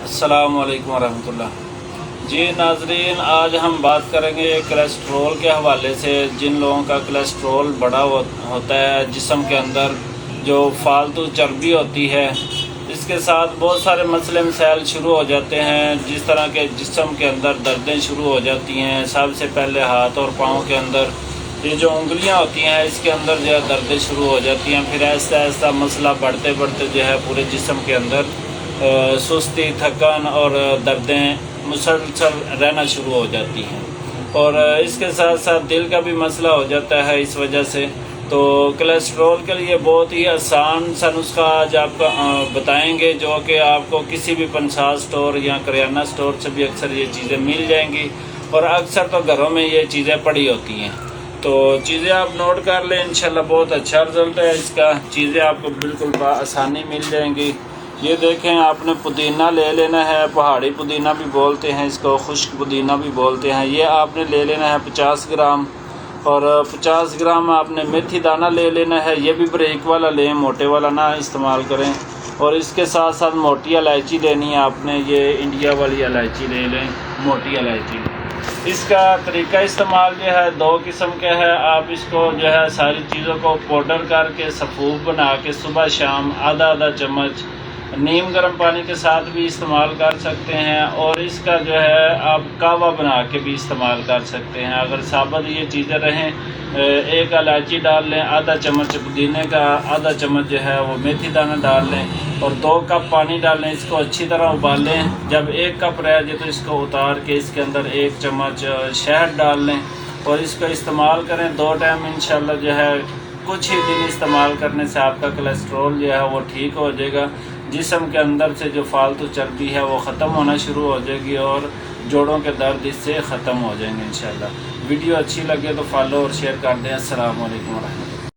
अस्सलाम वालेकुम वरहमतुल्लाह। जी नाजरीन, आज हम बात करेंगे कोलेस्ट्रोल के हवाले से। जिन लोगों का कोलेस्ट्रोल बड़ा होता है जिस्म के अंदर, जो फालतू चर्बी होती है, इसके साथ बहुत सारे मसले मसाइल शुरू हो जाते हैं। जिस तरह के जिस्म के अंदर दर्दें शुरू हो जाती हैं, सबसे पहले हाथ और पाँव के अंदर ये जो उंगलियां होती हैं इसके अंदर जो है दर्दें शुरू हो जाती हैं। फिर ऐसा ऐसा मसला बढ़ते बढ़ते जो है पूरे जिस्म के अंदर सुस्ती, थकान और दर्दें मुसलसल रहना शुरू हो जाती हैं। और इसके साथ साथ दिल का भी मसला हो जाता है इस वजह से। तो कोलेस्ट्रोल के लिए बहुत ही आसान सा नुस्खा आज आपका बताएंगे, जो कि आपको किसी भी पंसार स्टोर या करियाना स्टोर से भी अक्सर ये चीज़ें मिल जाएंगी, और अक्सर तो घरों में ये चीज़ें पड़ी होती हैं। तो चीज़ें आप नोट कर लें, इंशाल्लाह बहुत अच्छा रिजल्ट है इसका। चीज़ें आपको बिल्कुल आसानी मिल जाएंगी। ये देखें, आपने पुदीना ले लेना है, पहाड़ी पुदीना भी बोलते हैं इसको, खुश्क पुदीना भी बोलते हैं। ये आपने ले लेना है 50 ग्राम, और 50 ग्राम आपने मेथी दाना ले लेना है। ये भी ब्रेक वाला लें, मोटे वाला ना इस्तेमाल करें। और इसके साथ साथ मोटी इलायची लेनी है आपने, ये इंडिया वाली इलायची ले लें, मोटी इलायची। इसका तरीका इस्तेमाल जो है 2 किस्म का है। आप इसको जो है सारी चीज़ों को पाउडर करके सफ़ूफ बना के सुबह शाम आधा आधा चम्मच नीम गर्म पानी के साथ भी इस्तेमाल कर सकते हैं। और इसका जो है आप कहवा बना के भी इस्तेमाल कर सकते हैं। अगर साबुत ये चीज़ें रहें, 1 इलायची डाल लें, आधा चम्मच पुदीने का, आधा चम्मच जो है वो मेथी दाना डाल लें, और 2 कप पानी डाल लें। इसको अच्छी तरह उबालें। जब 1 कप रह जाए तो इसको उतार के इसके अंदर 1 चम्मच शहद डाल लें, और इसको इस्तेमाल करें 2 टाइम। इंशाल्लाह जो है कुछ ही दिन इस्तेमाल करने से आपका कोलेस्ट्रोल जो है वो ठीक हो जाएगा। जिस्म के अंदर से जो फालतू चर्बी है वो ख़त्म होना शुरू हो जाएगी, और जोड़ों के दर्द इससे ख़त्म हो जाएंगे इंशाल्लाह। वीडियो अच्छी लगे तो फॉलो और शेयर कर दें। अस्सलाम वालेकुम।